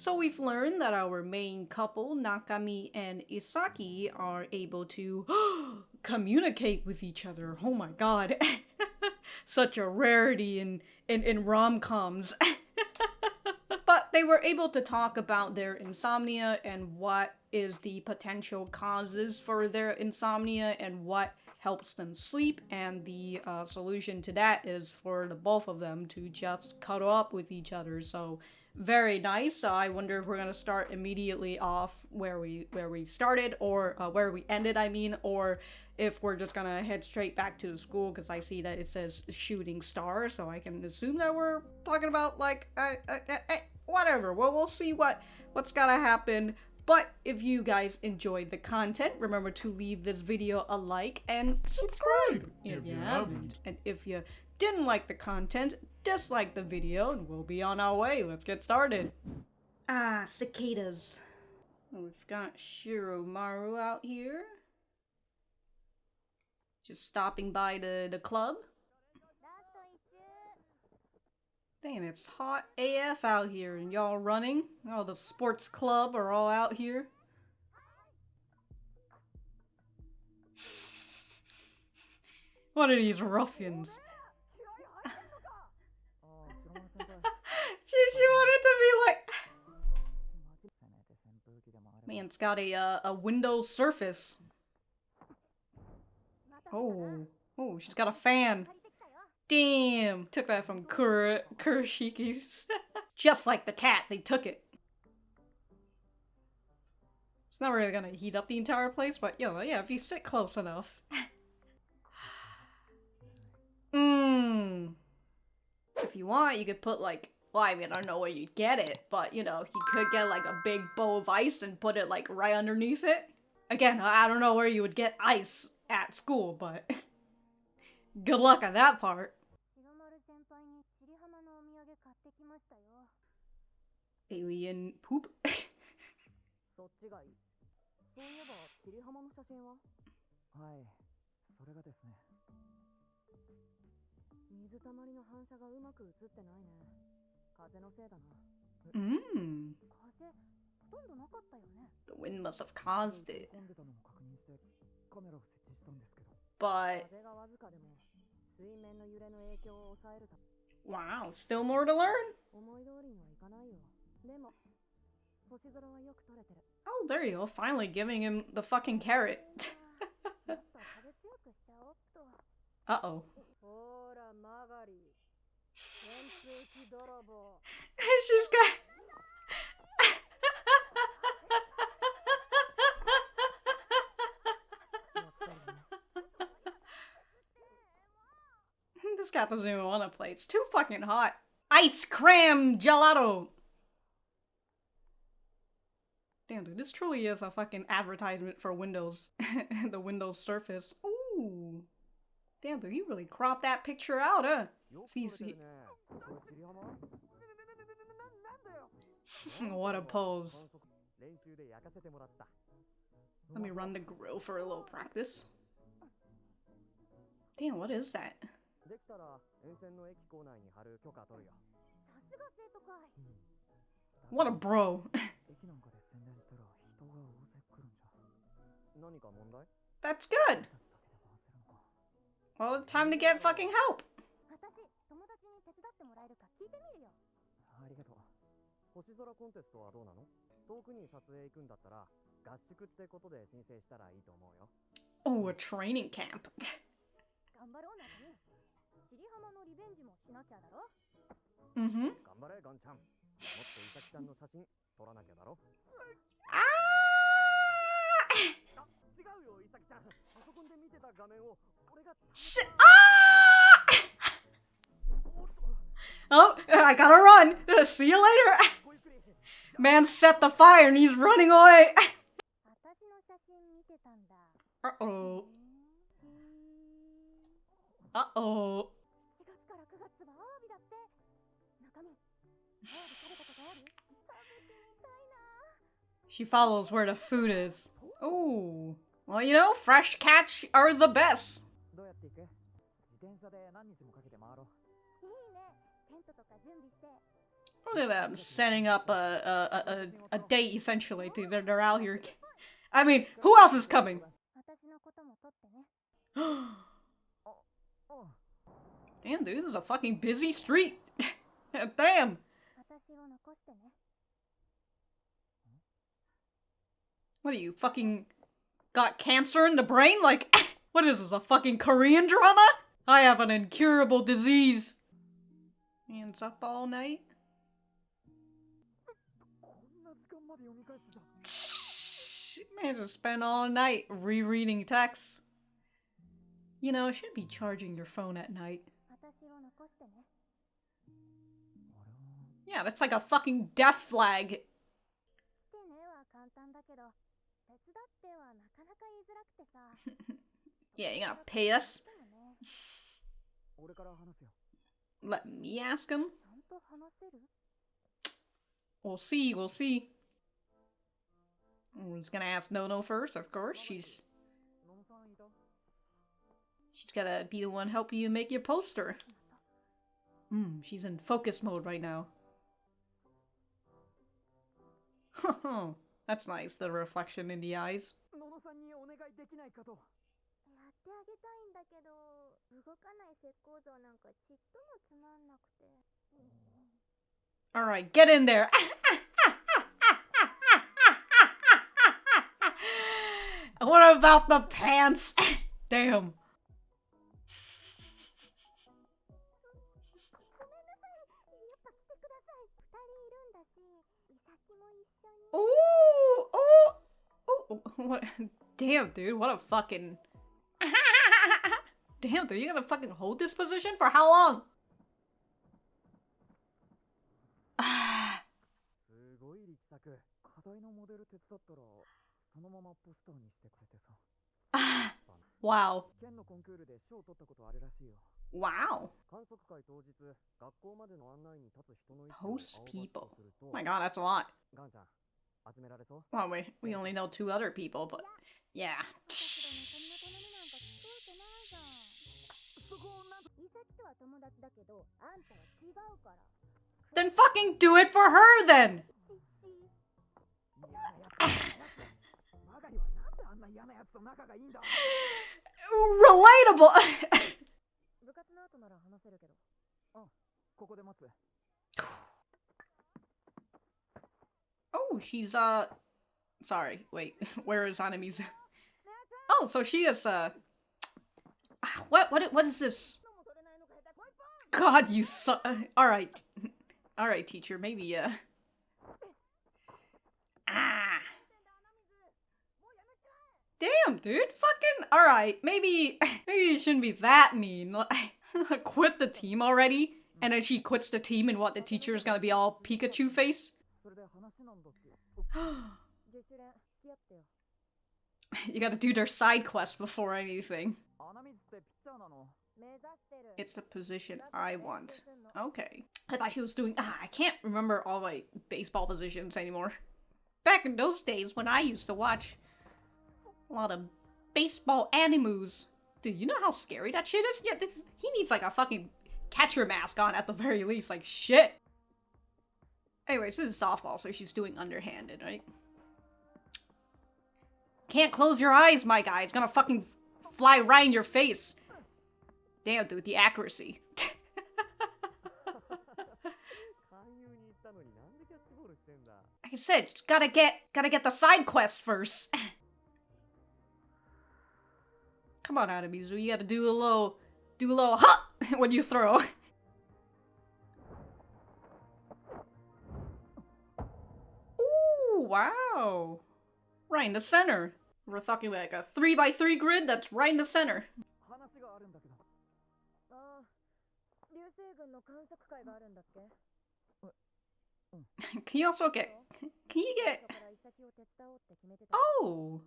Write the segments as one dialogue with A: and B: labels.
A: So we've learned that our main couple, Nakami and Isaki, are able to communicate with each other. Oh my god. Such a rarity in rom-coms. But they were able to talk about their insomnia and what is the potential causes for their insomnia and what helps them sleep, and the solution to that is for the both of them to just cuddle up with each other. So very nice. I wonder if we're gonna start immediately off where we started, or where we ended, I mean, or if we're just gonna head straight back to the school, because I see that it says shooting star, so I can assume that we're talking about like whatever. Well, we'll see what's gonna happen. But if you guys enjoyed the content, remember to leave this video a like and subscribe if you haven't. And if you didn't like the content, dislike the video and we'll be on our way. Let's get started. Ah, cicadas. We've got Shiromaru out here. Just stopping by the club. Damn, it's hot AF out here and y'all running. Oh, the sports club are all out here. What are these ruffians? She wanted to be like... Man, it's got a Windows Surface. Oh, she's got a fan. Damn! Took that from Kurashiki's. Just like the cat, they took it. It's not really gonna heat up the entire place, but you know, yeah, if you sit close enough. If you want, you could put like, well, I mean, I don't know where you'd get it, but you know, you could get like a big bowl of ice and put it like right underneath it. Again, I don't know where you would get ice at school, but good luck on that part. Alien poop. The wind must have caused it. But... wow, still more to learn? Oh, there you go, finally giving him the fucking carrot. Uh-oh. She's got... This cat doesn't even want to play. It's too fucking hot. Ice cream gelato! Damn, dude, this truly is a fucking advertisement for Windows. The Windows Surface. Ooh. Damn, dude, he really cropped that picture out, huh? See. What a pose. Let me run the grill for a little practice. Damn, what is that? What a bro. That's good. Well, time to get fucking help. Oh, a training camp. Mm-hmm. Oh, I gotta run. See you later. Man set the fire and he's running away. Uh-oh. Uh-oh. She follows where the food is. Oh. Well, you know, fresh catch are the best. Look at them setting up a date essentially. Dude, they're out here. I mean, who else is coming? Damn, dude, this is a fucking busy street. Damn. What are you, fucking got cancer in the brain? Like, what is this, a fucking Korean drama? I have an incurable disease. Hands up all night. Man, just spend all night rereading texts. You know, I should be charging your phone at night. Yeah, that's like a fucking death flag. Yeah, you gonna pay us? Let me ask him. We'll see, we'll see. We're just gonna ask Nono first, of course. She's gotta be the one helping you make your poster. She's in focus mode right now. That's nice, the reflection in the eyes. Alright, get in there! What about the pants? Damn. Ooh, ooh, ooh, what? Damn, dude, what a fucking... Damn, dude, you gonna fucking hold this position for how long? Wow. Wow. Post people. Oh my god, that's a lot. Well, we only know 2 other people, but yeah. Then fucking do it for her then! Relatable! Oh, she's, sorry, wait, where is Anamizu? Oh, so she is, what is this? God, you alright. Alright, teacher, maybe, Ah. Damn, dude, fucking, alright, maybe you shouldn't be that mean. Quit the team already? And then she quits the team and what, the teacher is gonna be all Pikachu face? You gotta do their side quest before anything. It's the position I want. Okay. I thought she was doing- I can't remember all my baseball positions anymore. Back in those days when I used to watch a lot of baseball animus. Dude, you know how scary that shit is? Yeah, he needs like a fucking catcher mask on at the very least, like shit. Anyways, this is softball, so she's doing underhanded, right? Can't close your eyes, my guy. It's gonna fucking fly right in your face. Damn, dude, the accuracy. Like I said, just gotta get the side quests first. Come on, Adamizu, you gotta do a little huh when you throw. Ooh, wow. Right in the center. We're talking like a 3x3 grid that's right in the center. Can you also get... Can you get... Oh!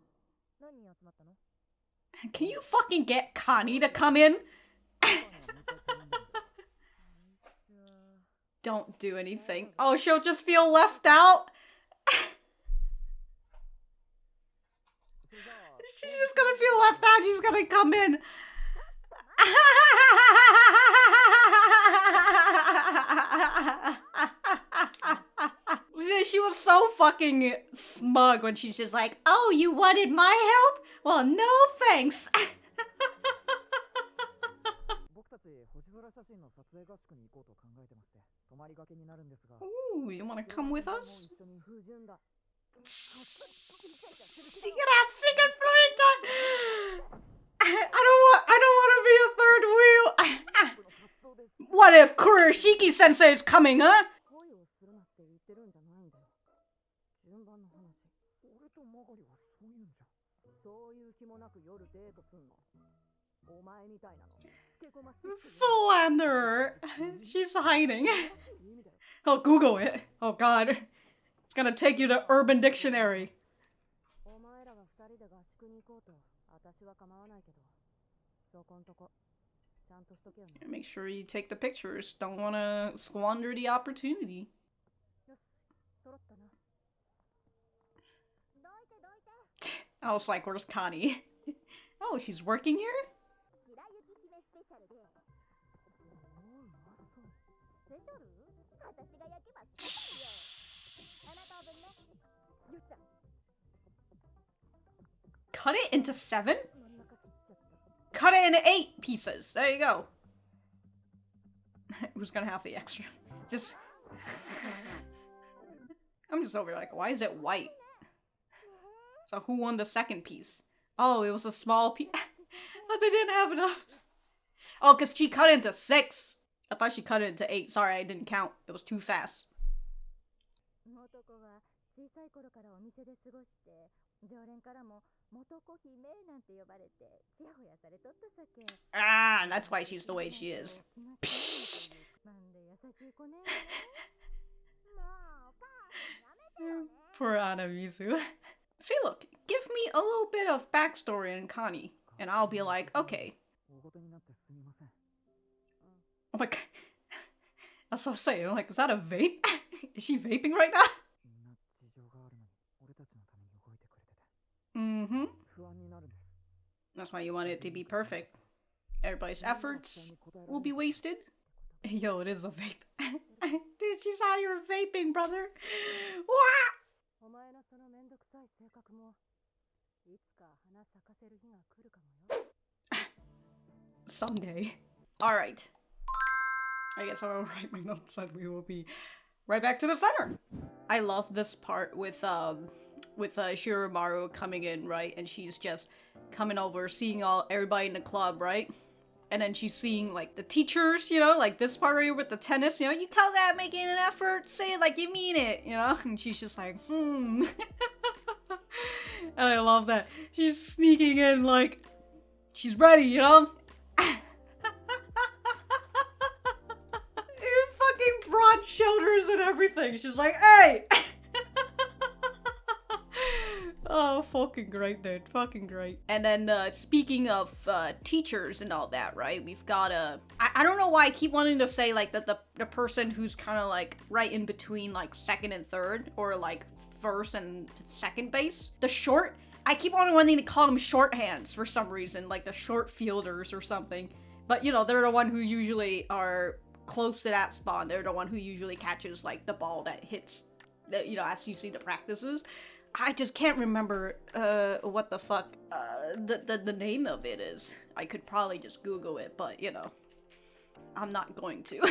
A: Can you fucking get Kani to come in? Don't do anything. Oh, she'll just feel left out? She's just gonna feel left out. She's gonna come in. She was so fucking smug when she's just like, oh, you wanted my help? Well, no thanks. Ooh, you wanna come with us? You can have secret flirting time. I don't want to be a third wheel. What if Kurashiki sensei is coming, huh? Philanderer. She's hiding. I'll Google it. Oh god. It's gonna take you to Urban Dictionary. Make sure you take the pictures. Don't want to squander the opportunity. I was like, where's Kani? Oh, she's working here? Cut it into 7? Cut it into 8 pieces. There you go. Who's gonna have the extra? Just... I'm just over here like, why is it white? So who won the second piece? Oh, it was a small piece. But they didn't have enough. Oh, because she cut it into 6. I thought she cut it into 8. Sorry, I didn't count. It was too fast. Ah, that's why she's the way she is. Poor Anamizu. See, look, give me a little bit of backstory in Kani, and I'll be like, okay. Oh my god. That's what I'm saying. Like, is that a vape? Is she vaping right now? Mm-hmm. That's why you want it to be perfect. Everybody's efforts will be wasted. Yo, it is a vape. Dude, she's out here vaping, brother. What? Someday. Alright. I guess I'll write my notes and we will be right back to the center. I love this part with Shiromaru coming in, right? And she's just coming over, seeing everybody in the club, right? And then she's seeing, like, the teachers, you know? Like, this part right here with the tennis, you know? You call that making an effort? Say it like you mean it, you know? And she's just like, And I love that. She's sneaking in, like, she's ready, you know? Fucking broad shoulders and everything. She's like, hey! Oh, fucking great, dude. Fucking great. And then, speaking of, teachers and all that, right? We've got I don't know why I keep wanting to say, like, that the person who's kind of, like, right in between, like, second and third, or, like, first and second base. I keep on wanting to call them shorthands for some reason, like the short fielders or something. But, you know, they're the one who usually are close to that spawn. They're the one who usually catches, like, the ball that hits, you know, as you see the practices. I just can't remember, what the fuck, the name of it is. I could probably just Google it, but, you know, I'm not going to.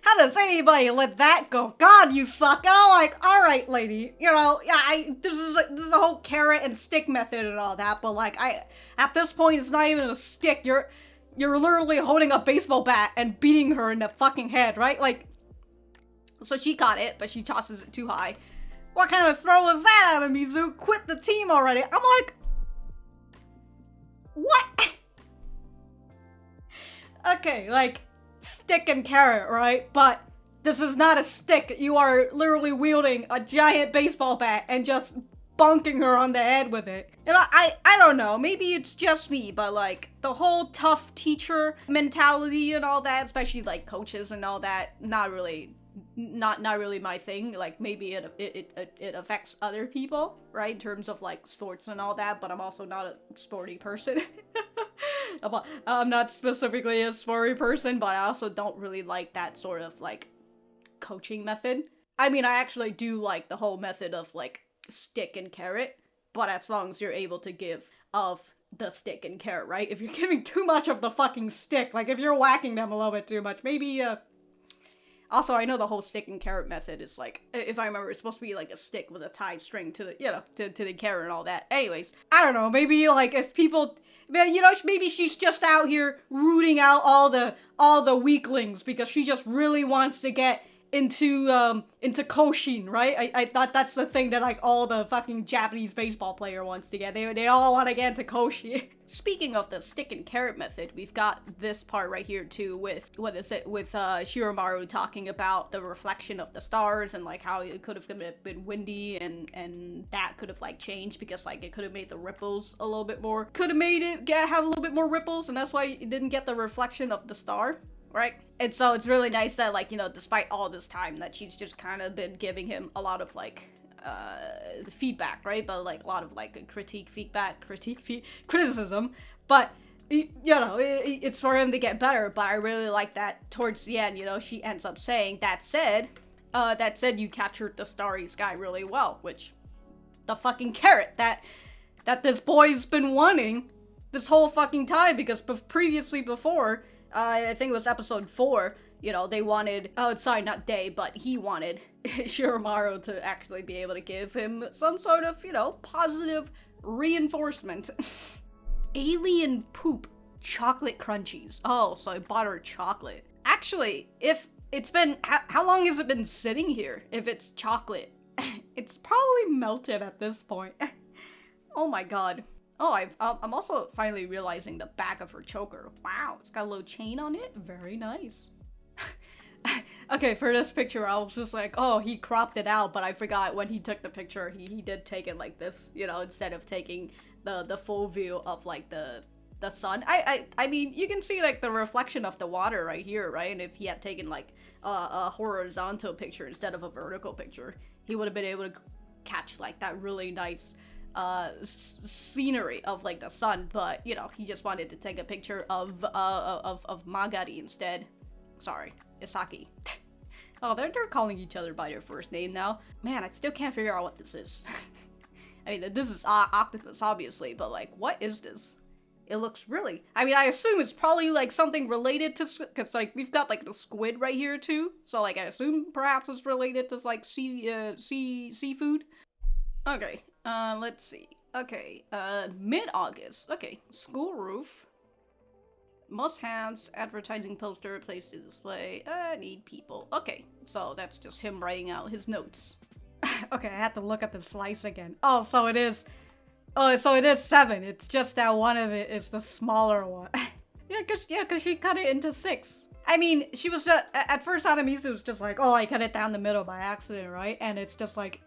A: How does anybody let that go? God, you suck. And I'm like, alright, lady, you know, yeah, this is a whole carrot and stick method and all that, but, like, at this point, it's not even a stick. You're literally holding a baseball bat and beating her in the fucking head, right? Like, so she caught it, but she tosses it too high. What kind of throw was that, Anamizu? Quit the team already. I'm like, what? Okay, like, stick and carrot, right? But this is not a stick. You are literally wielding a giant baseball bat and just bonking her on the head with it. And I don't know, maybe it's just me, but like, the whole tough teacher mentality and all that, especially like coaches and all that, not really my thing. Like, maybe it affects other people, right, in terms of like sports and all that, but I'm also not a sporty person. I'm not specifically a sporty person, but I also don't really like that sort of like coaching method. I mean, I actually do like the whole method of, like, stick and carrot, but as long as you're able to give of the stick and carrot, right? If you're giving too much of the fucking stick, like, if you're whacking them a little bit too much, maybe, Also, I know the whole stick and carrot method is, like, if I remember, it's supposed to be, like, a stick with a tied string to the, you know, to the carrot and all that. Anyways, I don't know, maybe, like, if people, you know, maybe she's just out here rooting out all the weaklings because she just really wants to get into Koshin, right? I thought that's the thing that, like, all the fucking Japanese baseball player wants to get. They all want to get into Koshin. Speaking of the stick and carrot method, we've got this part right here too with, Shiromaru talking about the reflection of the stars and, like, how it could have been windy and that could have, like, changed because, like, it could have made the ripples a little bit more. Could have made it have a little bit more ripples, and that's why it didn't get the reflection of the star. Right? And so it's really nice that, like, you know, despite all this time that she's just kind of been giving him a lot of, like, feedback, right? But, like, a lot of, like, criticism. But, you know, it's for him to get better. But I really like that towards the end, you know, she ends up saying, that said, you captured the starry sky really well, which, the fucking carrot that this boy's been wanting this whole fucking time, because previously before, I think it was episode 4, you know, they wanted, oh, sorry, not they, but he wanted Shiromaru to actually be able to give him some sort of, you know, positive reinforcement. Alien poop chocolate crunchies. Oh, so I bought her chocolate. Actually, if it's been, how long has it been sitting here? If it's chocolate, it's probably melted at this point. Oh my god. Oh, I'm also finally realizing the back of her choker. Wow, it's got a little chain on it. Very nice. Okay, for this picture, I was just like, oh, he cropped it out, but I forgot when he took the picture, he did take it like this, you know, instead of taking the full view of, like, the sun. I mean, you can see, like, the reflection of the water right here, right? And if he had taken, like, a horizontal picture instead of a vertical picture, he would have been able to catch, like, that really nice scenery of, like, the sun. But, you know, he just wanted to take a picture of Magari instead. Sorry, Isaki. Oh, they're calling each other by their first name now. Man, I still can't figure out what this is. I mean, this is octopus, obviously, but, like, what is this? It looks really, I mean, I assume it's probably, like, something related to, because, like, we've got, like, the squid right here, too. So, like, I assume perhaps it's related to, like, seafood. Okay, let's see. Okay, mid-August. Okay, school roof. Must-haves, advertising poster, place to display, need people. Okay, so that's just him writing out his notes. Okay, I had to look at the slice again. Oh, so it is 7. It's just that one of it is the smaller one. yeah, cause she cut it into 6. I mean, she was just, at first Adamisu was just like, oh, I cut it down the middle by accident, right? And it's just like,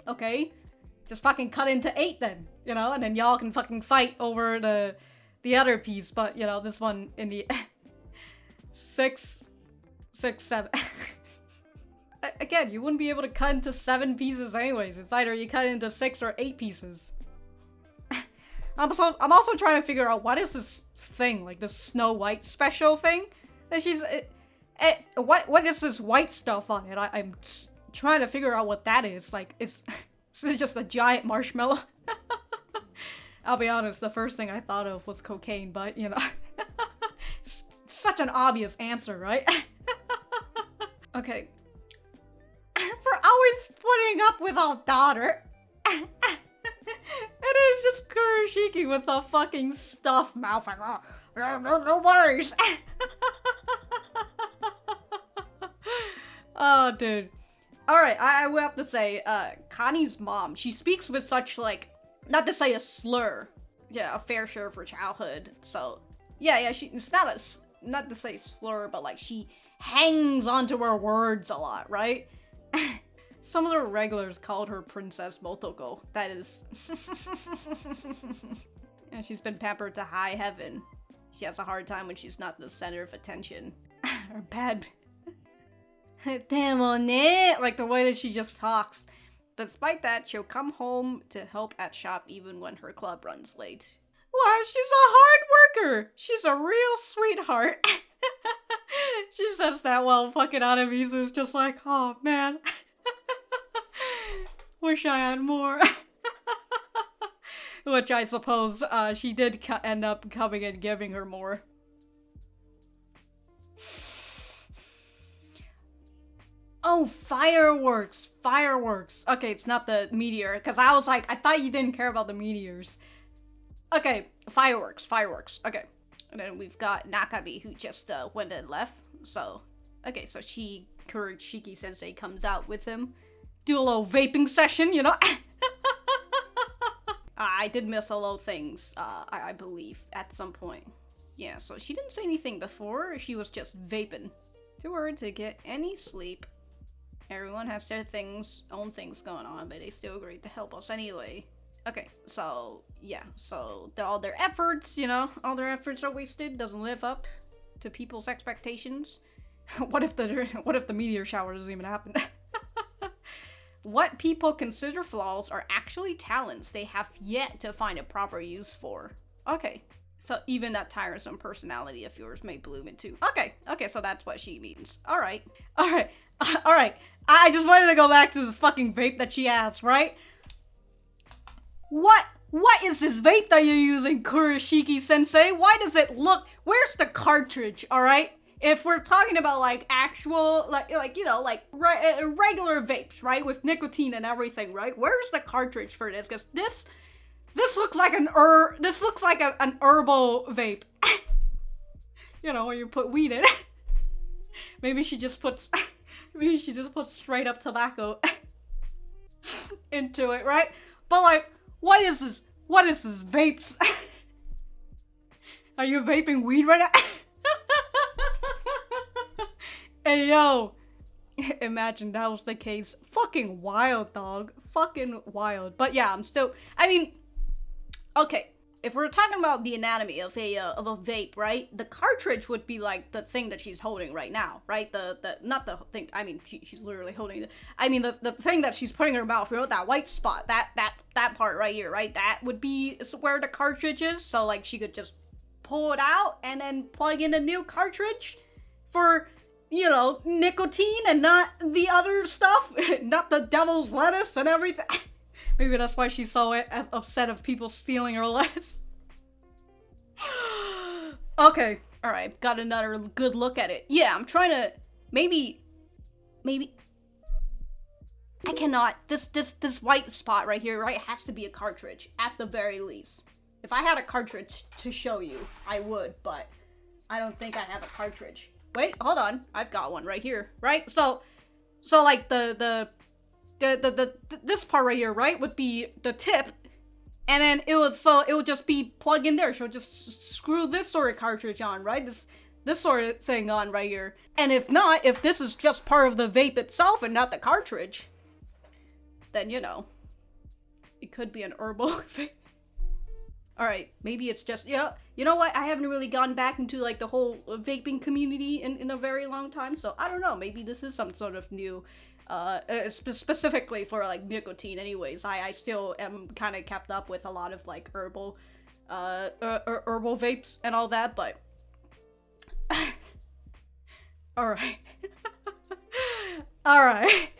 A: okay, just fucking cut into 8 then, you know? And then y'all can fucking fight over the other piece, but, you know, this one in the 6, 7. Again, you wouldn't be able to cut into 7 pieces anyways. It's either you cut it into 6 or 8 pieces. I'm also trying to figure out what is this thing, like this Snow White special thing that she's. What is this white stuff on it? I'm trying to figure out what that is. Like, is it just a giant marshmallow? I'll be honest, the first thing I thought of was cocaine, but, you know. Such an obvious answer, right? Okay. For always putting up with our daughter. It is just Kurashiki with a fucking stuffed mouth. Like, oh, no worries. Oh, dude. Alright, I will have to say, Kani's mom, she speaks with such, like, not to say a slur. Yeah, a fair share of her childhood. So, yeah, it's not to say slur, but, like, she hangs onto her words a lot, right? Some of the regulars called her Princess Motoko. That is... And she's been pampered to high heaven. She has a hard time when she's not the center of attention. Her bad... Demo ne! Like the way that she just talks. Despite that, she'll come home to help at shop even when her club runs late. Wow, she's a hard worker! She's a real sweetheart. She says that while fucking Adamizu's just like, oh man. Wish I had more. Which I suppose she did end up coming and giving her more. Oh, fireworks! Fireworks! Okay, it's not the meteor, because I was like, I thought you didn't care about the meteors. Okay, fireworks, fireworks, okay. And then we've got Nakami, who just went and left, so... Okay, so Kurashiki sensei comes out with him. Do a little vaping session, you know? I did miss a little things, I believe, at some point. Yeah, so she didn't say anything before, she was just vaping. Too hard to get any sleep. Everyone has their own things going on, but they still agreed to help us anyway. Okay, so, yeah, so all their efforts, you know, all their efforts are wasted, doesn't live up to people's expectations. What if the meteor shower doesn't even happen? What people consider flaws are actually talents they have yet to find a proper use for. Okay, so even that tiresome personality of yours may bloom into. Okay, so that's what she means. Alright. I just wanted to go back to this fucking vape that she has, right? What is this vape that you're using, Kurashiki sensei? Why does it look... Where's the cartridge, alright? If we're talking about, like, actual, like you know, like, regular vapes, right? With nicotine and everything, right? Where's the cartridge for this? Because this looks like an herbal vape. You know, where you put weed in. Maybe she just puts straight up tobacco into it, right? But, like, what is this vapes? Are you vaping weed right now? Hey, yo. Imagine that was the case. Fucking wild, dog. Fucking wild. But yeah, okay. If we're talking about the anatomy of a vape, right? The cartridge would be like the thing that she's holding right now, right? Not the thing, she's literally holding it. The thing that she's putting in her mouth, you know, that white spot, that part right here, right? That would be where the cartridge is. So, like, she could just pull it out and then plug in a new cartridge for, you know, nicotine and not the other stuff. Not the devil's lettuce and everything. Maybe that's why she's so upset of people stealing her lettuce. Okay. Alright, got another good look at it. Yeah, I'm trying to... Maybe... I cannot... This white spot right here, right, has to be a cartridge, at the very least. If I had a cartridge to show you, I would, but I don't think I have a cartridge. Wait, hold on. I've got one right here, right? So like this part right here, right, would be the tip, and then it would just be plugged in there. So just screw this sort of cartridge on, right? This sort of thing on right here. And if not, if this is just part of the vape itself and not the cartridge, then, you know, it could be an herbal vape. Alright, maybe it's just, you know what, I haven't really gone back into, like, the whole vaping community in a very long time, so I don't know, maybe this is some sort of new, specifically for, like, nicotine anyways. I still am kind of kept up with a lot of, like, herbal vapes and all that, but... Alright. Alright.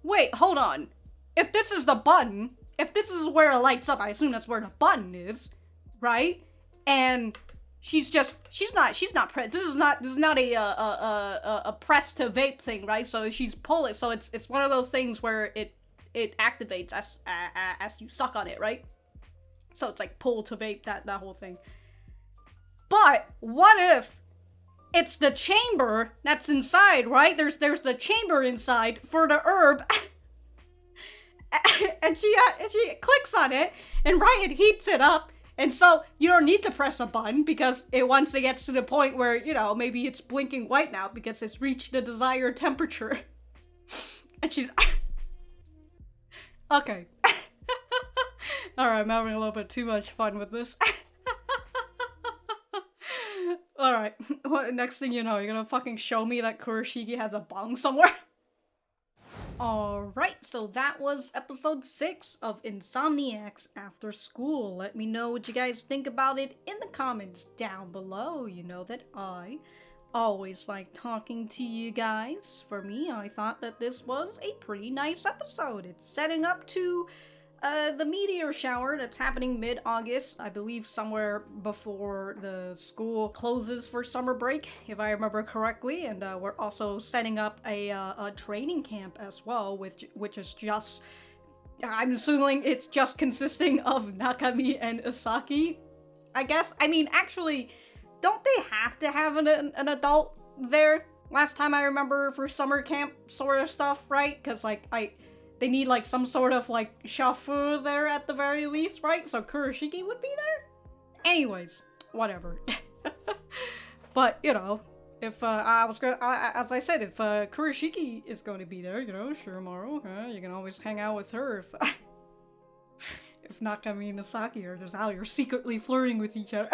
A: Wait, hold on. If this is the button... If this is where it lights up, I assume that's where the button is, right? And this is not a press to vape thing, right? So she's pulling, so it's one of those things where it activates as you suck on it, right? So it's like pull to vape, that whole thing. But what if it's the chamber that's inside, right? There's the chamber inside for the herb. And she clicks on it, and right, it heats it up, and so you don't need to press a button, because once it gets to the point where, you know, maybe it's blinking white now because it's reached the desired temperature. And she's... Okay. Alright, I'm having a little bit too much fun with this. Alright, next thing you know, you're gonna fucking show me that Kurashiki has a bong somewhere? Alright, so that was episode 6 of Insomniacs After School. Let me know what you guys think about it in the comments down below. You know that I Always like talking to you guys. For me, I thought that this was a pretty nice episode. It's setting up to the meteor shower that's happening mid-August, I believe somewhere before the school closes for summer break, if I remember correctly, and we're also setting up a training camp as well, which is just, I'm assuming it's just consisting of Nakami and Isaki, I guess. I mean, actually, don't they have to have an adult there? Last time I remember for summer camp sort of stuff, right? Because, like, they need, like, some sort of, like, shafu there at the very least, right? So Kurashiki would be there? Anyways, whatever. But, you know, if, as I said, if, Kurashiki is going to be there, you know, Shiromaru, you can always hang out with her if, if Nakami and Isaki are just out here secretly flirting with each other.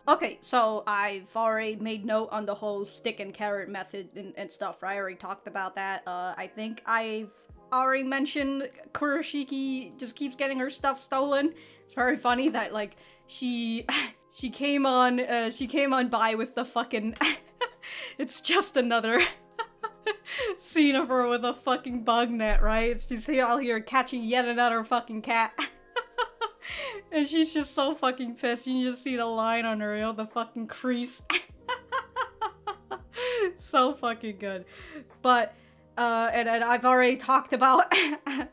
A: Okay, so I've already made note on the whole stick and carrot method and stuff, right? I already talked about that. I think I've already mentioned Kurashiki just keeps getting her stuff stolen. It's very funny that, like, she came on by with the fucking, it's just another scene of her with a fucking bug net, right? It's just out here catching yet another fucking cat. And she's just so fucking pissed. You just see the line on her, you know, the fucking crease. So fucking good. But, and I've already talked about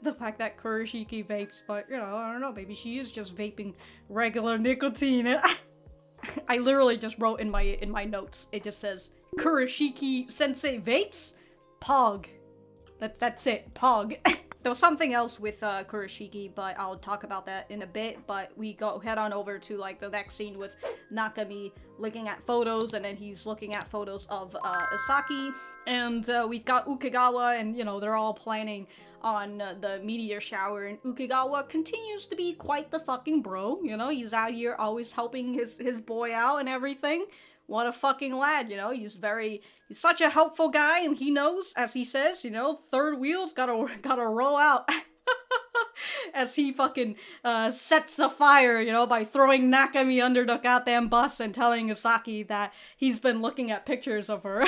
A: the fact that Kurashiki vapes, but, you know, I don't know, maybe she is just vaping regular nicotine. I literally just wrote in my notes, it just says, Kurashiki sensei vapes? Pog. That's it, pog. There was something else with Kurashiki, but I'll talk about that in a bit, but we head on over to, like, the next scene with Nakami looking at photos, and then he's looking at photos of Isaki, and we've got Hōkago, and, you know, they're all planning on the meteor shower, and Hōkago continues to be quite the fucking bro, you know, he's out here always helping his boy out and everything. What a fucking lad, you know, he's such a helpful guy, and he knows, as he says, you know, third wheel's gotta roll out. As he fucking sets the fire, you know, by throwing Nakami under the goddamn bus and telling Isaki that he's been looking at pictures of her.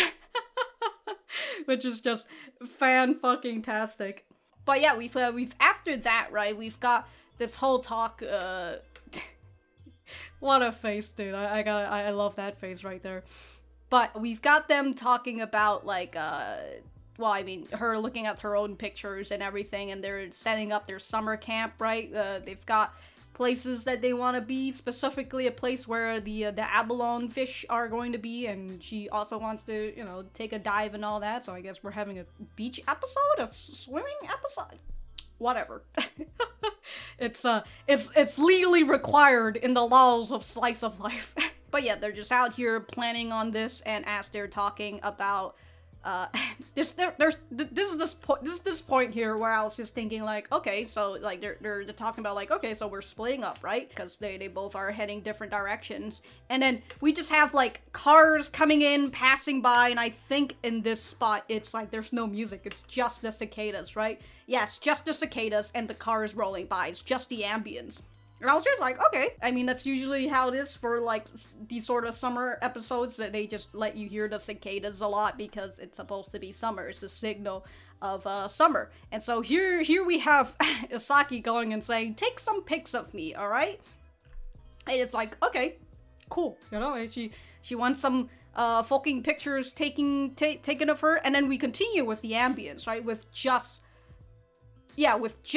A: Which is just fan-fucking-tastic. But yeah, we've after that, right, we've got this whole talk, what a face, dude. I love that face right there. But we've got them talking about, like, well, I mean, her looking at her own pictures and everything, and they're setting up their summer camp, right? They've got places that they want to be, specifically a place where the abalone fish are going to be, and she also wants to, you know, take a dive and all that, so I guess we're having a beach episode? A swimming episode? Whatever. It's legally required in the laws of slice of life. But yeah, they're just out here planning on this, and as they're talking about this point here where I was just thinking, like, okay, so, like, they're talking about, like, okay, so we're splitting up, right? Because they both are heading different directions. And then we just have, like, cars coming in, passing by, and I think in this spot, it's like, there's no music. It's just the cicadas, right? Yeah, it's just the cicadas and the cars rolling by. It's just the ambience. And I was just like, okay. I mean, that's usually how it is for, like, these sort of summer episodes, that they just let you hear the cicadas a lot because it's supposed to be summer. It's a signal of summer. And so here we have Isaki going and saying, take some pics of me, alright? And it's like, okay, cool. You know, she wants some fucking pictures taken of her, and then we continue with the ambience, right? With just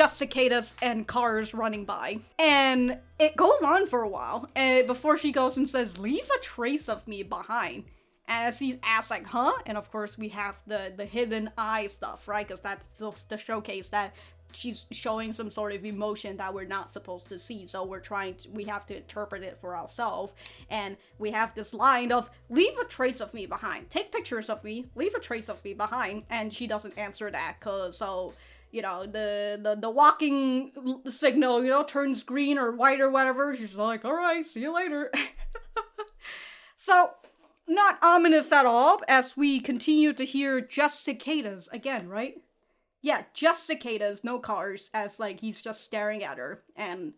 A: cicadas and cars running by. And it goes on for a while, and before she goes and says, leave a trace of me behind. And as he's asked, like, huh? And of course we have the hidden eye stuff, right? Because that's just to showcase that she's showing some sort of emotion that we're not supposed to see. So we have to interpret it for ourselves. And we have this line of, leave a trace of me behind. Take pictures of me, leave a trace of me behind. And she doesn't answer that, so, you know, the walking signal, you know, turns green or white or whatever. She's like, alright, see you later. So, not ominous at all, as we continue to hear just cicadas again, right? Yeah, just cicadas, no cars, as, like, he's just staring at her, and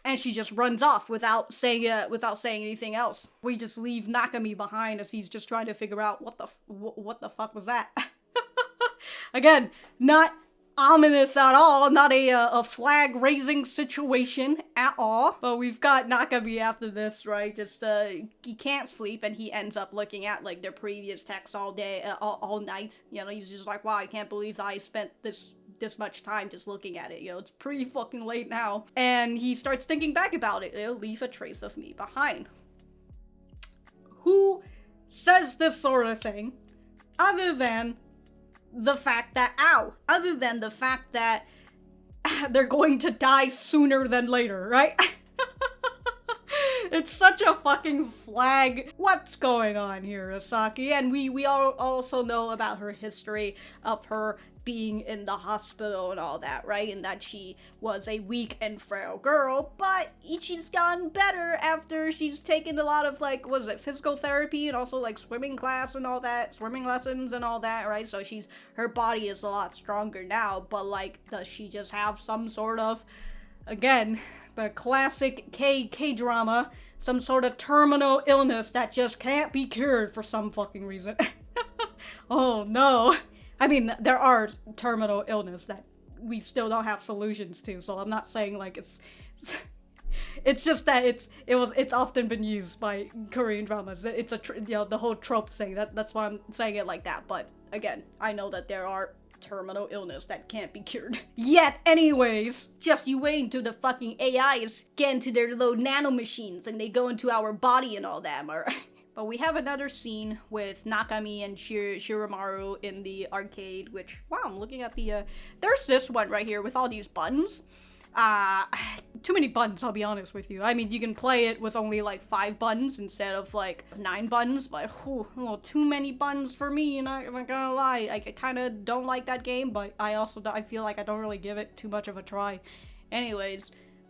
A: And she just runs off without saying anything else. We just leave Nakami behind as he's just trying to figure out what the fuck was that. Again, not ominous at all, not a flag raising situation at all. But we've got Nakami after this, right? Just he can't sleep and he ends up looking at like their previous texts all day, all night. You know, he's just like, wow, I can't believe that I spent this much time just looking at it. You know, it's pretty fucking late now. And he starts thinking back about it. It'll leave a trace of me behind. Who says this sort of thing other than the fact that, other than the fact that they're going to die sooner than later, right? It's such a fucking flag. What's going on here, Isaki? And we all also know about her history of her being in the hospital and all that, right? And that she was a weak and frail girl, but she's gotten better after she's taken a lot of, like, what is it, physical therapy and also, like, swimming class and all that, swimming lessons and all that, right? So her body is a lot stronger now, but, like, does she just have some sort of, again, the classic K-drama, some sort of terminal illness that just can't be cured for some fucking reason? Oh no. I mean, there are terminal illness that we still don't have solutions to, so I'm not saying like it's just that it's often been used by Korean dramas. It's the whole trope thing. That's why I'm saying it like that. But again, I know that there are terminal illness that can't be cured yet. Anyways, just you wait until the fucking AIs get into their little nanomachines and they go into our body and all that, alright? But we have another scene with Nakami and Shiromaru in the arcade, which, wow, I'm looking at the, there's this one right here with all these buttons. Too many buttons, I'll be honest with you. I mean, you can play it with only, like, 5 buttons instead of, like, 9 buttons, but, whew, a little too many buttons for me, and I'm not gonna lie. I kind of don't like that game, but I feel like I don't really give it too much of a try. Anyways,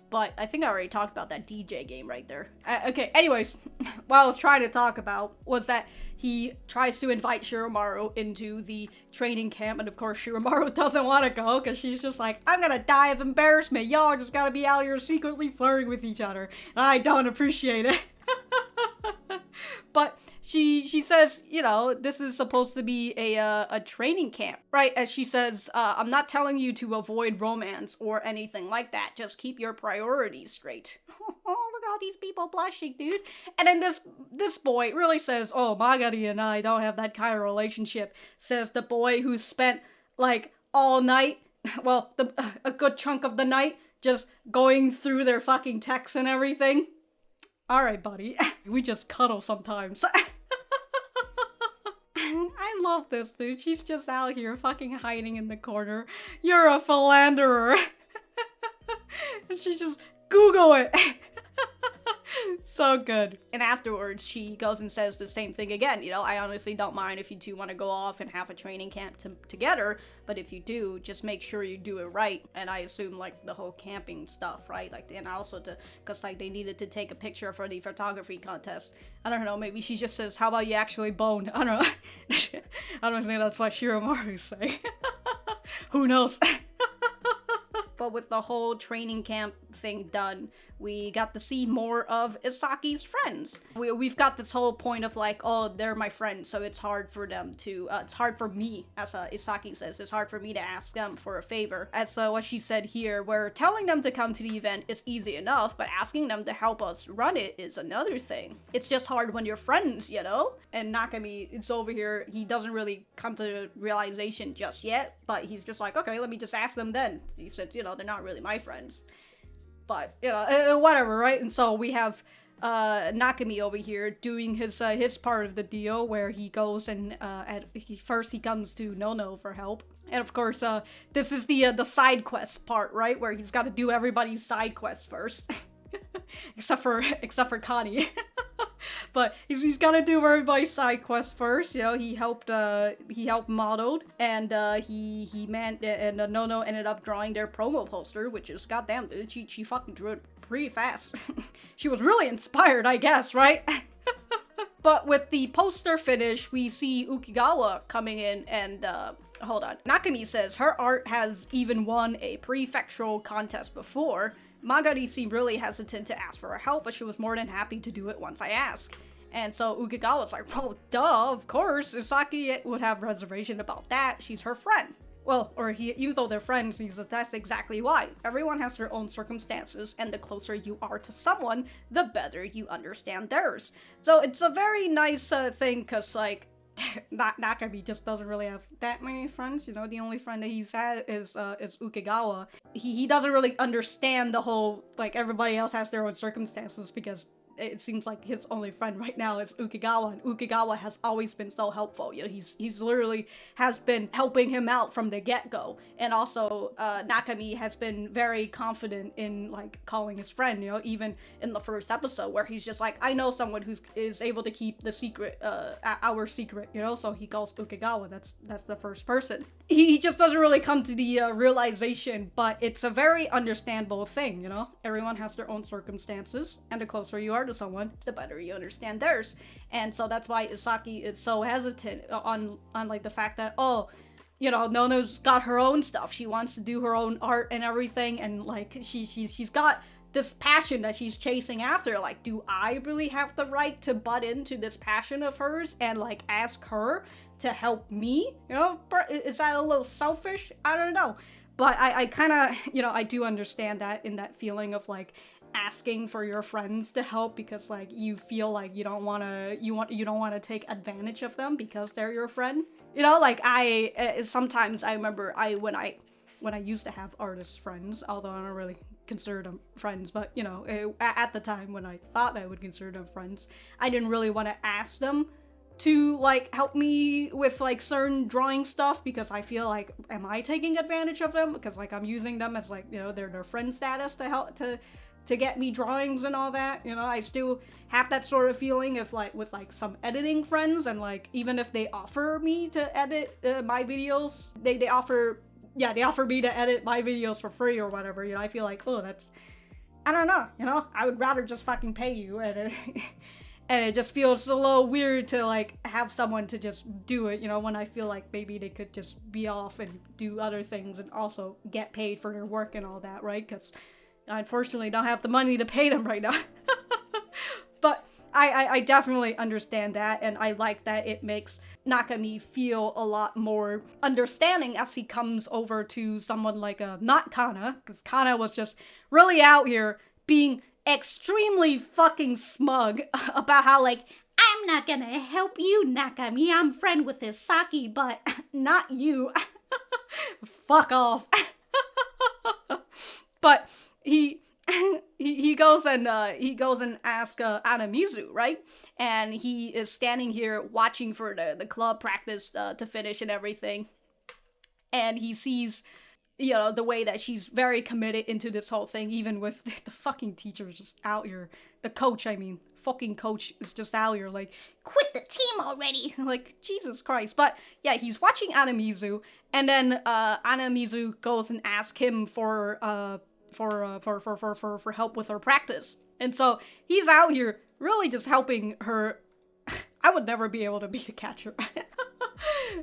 A: but I think I already talked about that DJ game right there. Okay, anyways, what I was trying to talk about was that he tries to invite Shiromaru into the training camp, and of course Shiromaru doesn't want to go because she's just like, I'm gonna die of embarrassment. Y'all just gotta be out here secretly flirting with each other, and I don't appreciate it. But she says, you know, this is supposed to be a training camp, right? As she says, I'm not telling you to avoid romance or anything like that. Just keep your priorities straight. Oh, look at all these people blushing, dude. And then this boy really says, oh, Magari and I don't have that kind of relationship, says the boy who spent, like, all night, well, a good chunk of the night, just going through their fucking texts and everything. Alright, buddy. We just cuddle sometimes. I love this, dude. She's just out here fucking hiding in the corner. You're a philanderer. And she's just, Google it. So good. And afterwards, she goes and says the same thing again. You know, I honestly don't mind if you two want to go off and have a training camp together, but if you do, just make sure you do it right. And I assume, like, the whole camping stuff, right? Like, and also because, like, they needed to take a picture for the photography contest. I don't know, maybe she just says, how about you actually bone? I don't know. I don't think that's what Shiromaru's saying. Who knows? But with the whole training camp thing done, we got to see more of Isaki's friends. We've got this whole point of like, oh, they're my friends, so it's hard for them to, it's hard for me, as Isaki says, it's hard for me to ask them for a favor. As what she said here, where telling them to come to the event is easy enough, but asking them to help us run it is another thing. It's just hard when you're friends, you know? And Nakami, it's over here, he doesn't really come to the realization just yet, but he's just like, okay, let me just ask them then. He said, you know, they're not really my friends. But, you know, whatever, right? And so we have Nakami over here doing his part of the deal, where he goes and first he comes to Nono for help. And of course, this is the side quest part, right? Where he's got to do everybody's side quests first. except for Kani. But he's got to do everybody's side quest first. You know, he helped modeled, and Nono ended up drawing their promo poster, which is goddamn, dude. She fucking drew it pretty fast. She was really inspired, I guess, right? But with the poster finish, we see Ukigawa coming in and hold on. Nakami says her art has even won a prefectural contest before. Magari seemed really hesitant to ask for her help, but she was more than happy to do it once I asked. And so Ukigawa's like, well, duh, of course, Isaki would have reservation about that, she's her friend. Well, or even though they're friends, that's exactly why. Everyone has their own circumstances, and the closer you are to someone, the better you understand theirs. So it's a very nice thing, because, like, Nakami just doesn't really have that many friends, you know, the only friend that he's had is Ukigawa. He doesn't really understand the whole, like, everybody else has their own circumstances, because it seems like his only friend right now is Ukigawa, and Ukigawa has always been so helpful. You know, he's literally has been helping him out from the get-go, and also Nakami has been very confident in, like, calling his friend, you know, even in the first episode where he's just like, I know someone who is able to keep the secret, our secret, you know, so he calls Ukigawa. That's the first person. He just doesn't really come to the realization, but it's a very understandable thing, you know? Everyone has their own circumstances, and the closer you are to someone, the better you understand theirs. And so that's why Isaki is so hesitant on like the fact that, oh, you know, Nono's got her own stuff. She wants to do her own art and everything, and like she's got this passion that she's chasing after. Like, do I really have the right to butt into this passion of hers and like ask her to help me? You know, is that a little selfish? I don't know. But I kind of, you know, I do understand that, in that feeling of like asking for your friends to help because like you feel like you don't want to take advantage of them because they're your friend. You know, like sometimes I remember when I used to have artist friends, although I don't really consider them friends, but you know, at the time when I thought I would consider them friends, I didn't really want to ask them to like help me with like certain drawing stuff because I feel like, am I taking advantage of them? Because like I'm using them as like, you know, their friend status to help to get me drawings and all that. You know, I still have that sort of feeling of like with like some editing friends, and like even if they offer me to edit my videos, they offer me to edit my videos for free or whatever, you know, I feel like, oh, that's, I don't know, you know, I would rather just fucking pay you, and it just feels a little weird to like have someone to just do it, you know, when I feel like maybe they could just be off and do other things and also get paid for their work and all that, right? Because I unfortunately don't have the money to pay them right now. But I definitely understand that, and I like that it makes Nakami feel a lot more understanding as he comes over to someone like not Kana, because Kana was just really out here being extremely fucking smug about how like, I'm not gonna help you, Nakami, I'm friend with Isaki, but not you. Fuck off. But he goes and asks Anamizu, right? And he is standing here watching for the club practice to finish and everything. And he sees, you know, the way that she's very committed into this whole thing, even with the fucking teacher just out here. The coach, I mean, fucking coach is just out here like, quit the team already. Like, Jesus Christ. But yeah, he's watching Anamizu, and then Anamizu goes and asks him for help with her practice. And so he's out here really just helping her. I would never be able to be the catcher.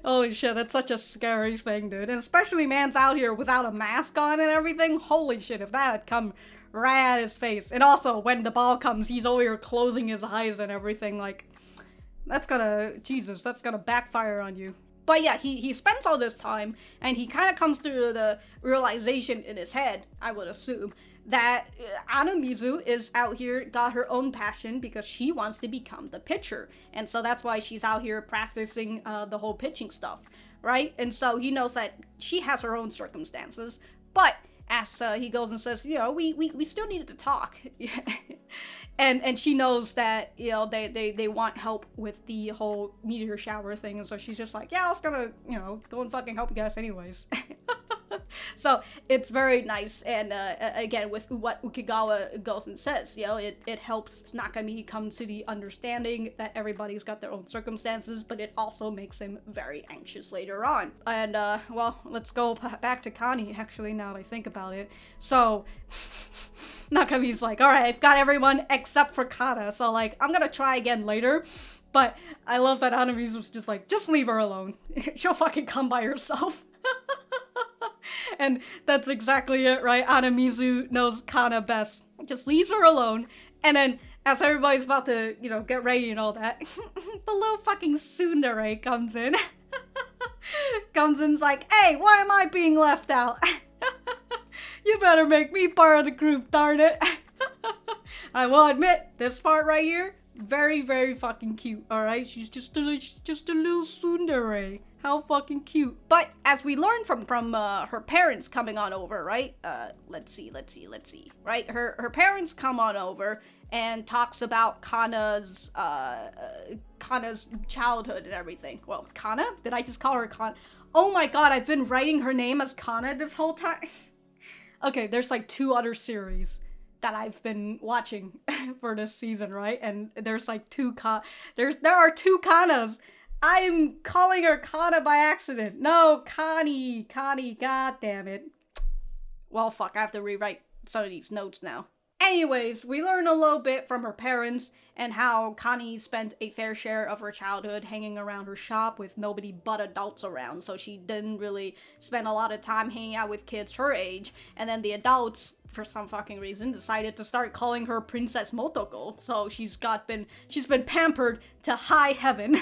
A: Holy shit, that's such a scary thing, dude. And especially man's out here without a mask on and everything. Holy shit, if that had come right at his face. And also, when the ball comes, he's over here closing his eyes and everything. Like, that's gonna backfire on you. But yeah, he spends all this time, and he kind of comes to the realization in his head, I would assume, that Anamizu is out here, got her own passion because she wants to become the pitcher. And so that's why she's out here practicing the whole pitching stuff, right? And so he knows that she has her own circumstances, but as he goes and says, you know, we still needed to talk. and she knows that, you know, they want help with the whole meteor shower thing, and so she's just like, yeah, I was gonna, you know, go and fucking help you guys anyways. So it's very nice, and again, with what Ukigawa goes and says, you know, it helps Nakami come to the understanding that everybody's got their own circumstances, but it also makes him very anxious later on. And well, let's go back to Kani, actually, now that I think about it. So Nakami's like, alright, I've got everyone except for Kana, so like, I'm gonna try again later. But I love that Anamizu's just like, just leave her alone. She'll fucking come by herself. And that's exactly it, right? Anamizu knows Kana best. Just leaves her alone. And then, as everybody's about to, get ready and all that, the little fucking tsundere comes in. Comes in's like, hey, why am I being left out? You better make me part of the group, darn it. I will admit, this part right here, very, very fucking cute, alright? She's just a little tsundere. How fucking cute. But as we learn from her parents coming on over, right? Let's see, right? Her parents come on over and talks about Kana's childhood and everything. Well, Kana? Did I just call her Kana? Oh my god, I've been writing her name as Kana this whole time. Okay, there's like 2 other series that I've been watching for this season, right? And there's like there are 2 Kanas. I'm calling her Kana by accident. No, Kani, god damn it. Well, fuck, I have to rewrite some of these notes now. Anyways, we learn a little bit from her parents and how Kani spent a fair share of her childhood hanging around her shop with nobody but adults around, so she didn't really spend a lot of time hanging out with kids her age, and then the adults, for some fucking reason, decided to start calling her Princess Motoko, so she's been pampered to high heaven.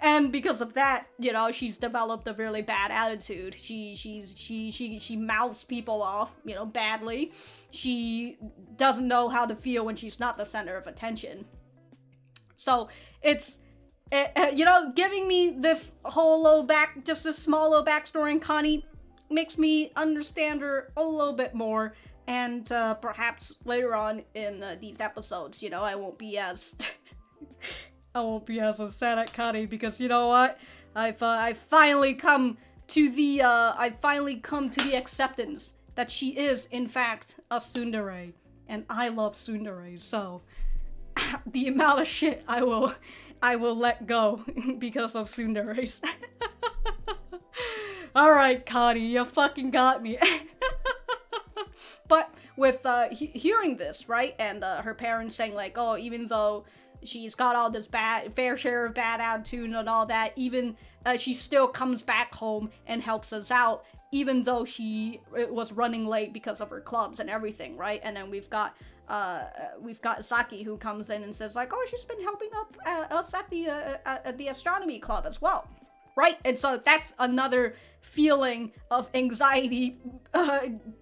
A: And because of that, she's developed a really bad attitude. She mouths people off, badly. She doesn't know how to feel when she's not the center of attention. So it's, giving me this whole just this small little backstory in Kani makes me understand her a little bit more. And perhaps later on in these episodes, I won't be as... I won't be as upset at Kani because you know what? I've finally come to the acceptance that she is in fact a tsundere, and I love tsunderes. So the amount of shit I will let go because of tsunderes. All right, Kani, you fucking got me. But with hearing this, right, and her parents saying like, oh, even though she's got all this fair share of bad attitude and all that, even she still comes back home and helps us out, even though she was running late because of her clubs and everything, right? And then we've got Isaki who comes in and says like, oh, she's been helping us at the astronomy club as well, right? And so that's another feeling of anxiety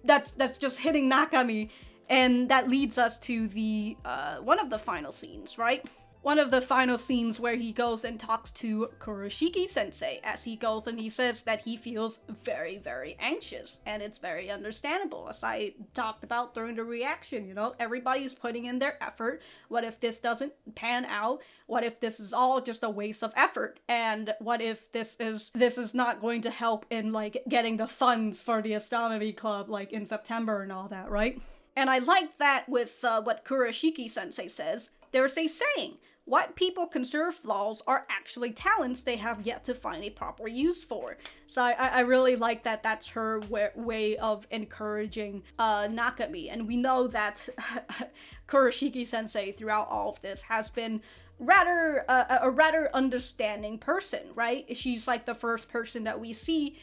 A: that's just hitting Nakami. And that leads us to the, one of the final scenes, right? One of the final scenes where he goes and talks to Kurashiki sensei as he goes and he says that he feels very, very anxious. And it's very understandable, as I talked about during the reaction, everybody's putting in their effort. What if this doesn't pan out? What if this is all just a waste of effort? And what if this is not going to help in, like, getting the funds for the astronomy club, like, in September and all that, right? And I like that with what Kurashiki sensei says. There's a saying, what people consider flaws are actually talents they have yet to find a proper use for. So I really like that that's her way of encouraging Nakami. And we know that Kurashiki sensei throughout all of this has been a rather understanding person, right? She's like the first person that we see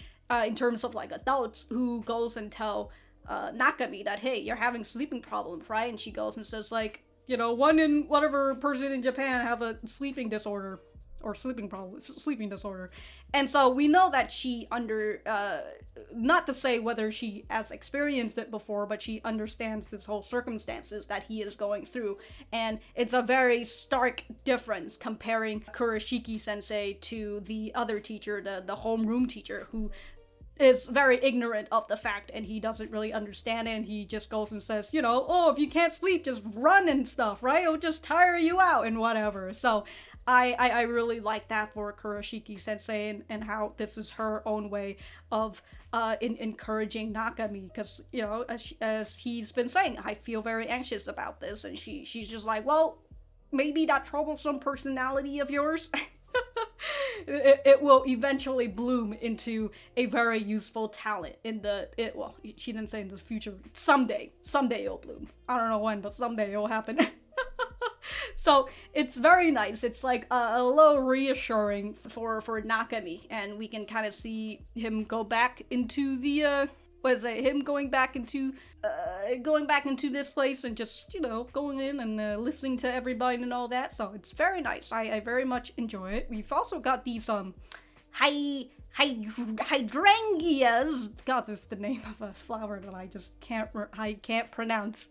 A: in terms of like adults who goes and tell Nakami that, hey, you're having sleeping problems, right? And she goes and says like, one in whatever person in Japan have a sleeping disorder or sleeping disorder. And so we know that she not to say whether she has experienced it before, but she understands this whole circumstances that he is going through. And it's a very stark difference comparing Kurashiki sensei to the other teacher, the homeroom teacher, who is very ignorant of the fact and he doesn't really understand it, and he just goes and says, oh, if you can't sleep, just run and stuff, right? It'll just tire you out and whatever. So I really like that for Kurashiki sensei and how this is her own way of encouraging Nakami, because as he's been saying, I feel very anxious about this, and she's just like, well, maybe that troublesome personality of yours it will eventually bloom into a very useful talent she didn't say in the future. Someday it'll bloom. I don't know when, but someday it'll happen. So it's very nice. It's like a little reassuring for Nakami, and we can kind of see him go back into the him going back into this place and just, you know, going in and listening to everybody and all that. So it's very nice. I very much enjoy it. We've also got these hydrangeas. God, this is the name of a flower that I just can't pronounce.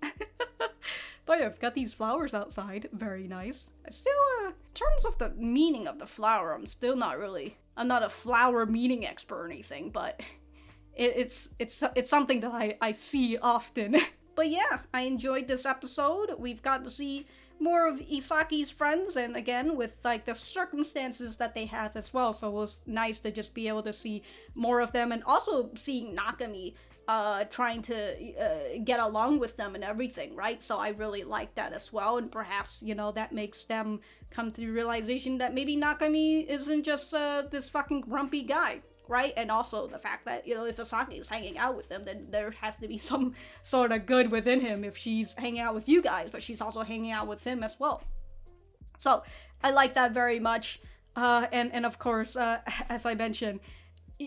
A: But yeah, I've got these flowers outside. Very nice. Still, in terms of the meaning of the flower, I'm not a flower meaning expert or anything, but it's something that I see often. But yeah, I enjoyed this episode. We've got to see more of Isaki's friends, and again, with like the circumstances that they have as well. So it was nice to just be able to see more of them, and also seeing Nakami trying to get along with them and everything, right? So I really like that as well, and perhaps, you know, that makes them come to the realization that maybe Nakami isn't just this fucking grumpy guy, right? And also the fact that, you know, if Isaki is hanging out with them, then there has to be some sort of good within him if she's hanging out with you guys, but she's also hanging out with him as well. So I like that very much. And of course, as I mentioned,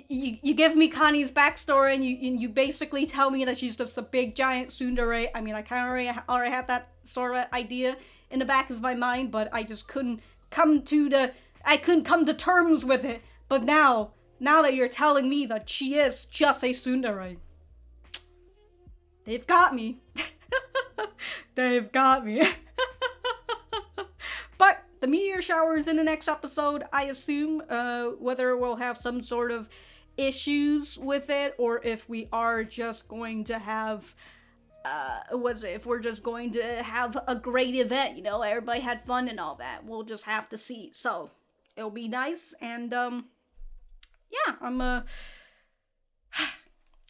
A: you give me Kani's backstory, and you basically tell me that she's just a big giant tsundere. I mean, I kind of already had that sort of idea in the back of my mind, but I just couldn't come to terms with it. But now that you're telling me that she is just a tsundere, they've got me. They've got me. But the meteor shower is in the next episode, I assume. Whether we'll have some sort of issues with it, or if we are just going to have if we're just going to have a great event, you know, everybody had fun and all that. We'll just have to see. So it'll be nice, and yeah, I'm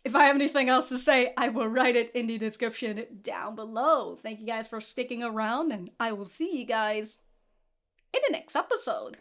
A: if I have anything else to say, I will write it in the description down below. Thank you guys for sticking around, and I will see you guys in the next episode.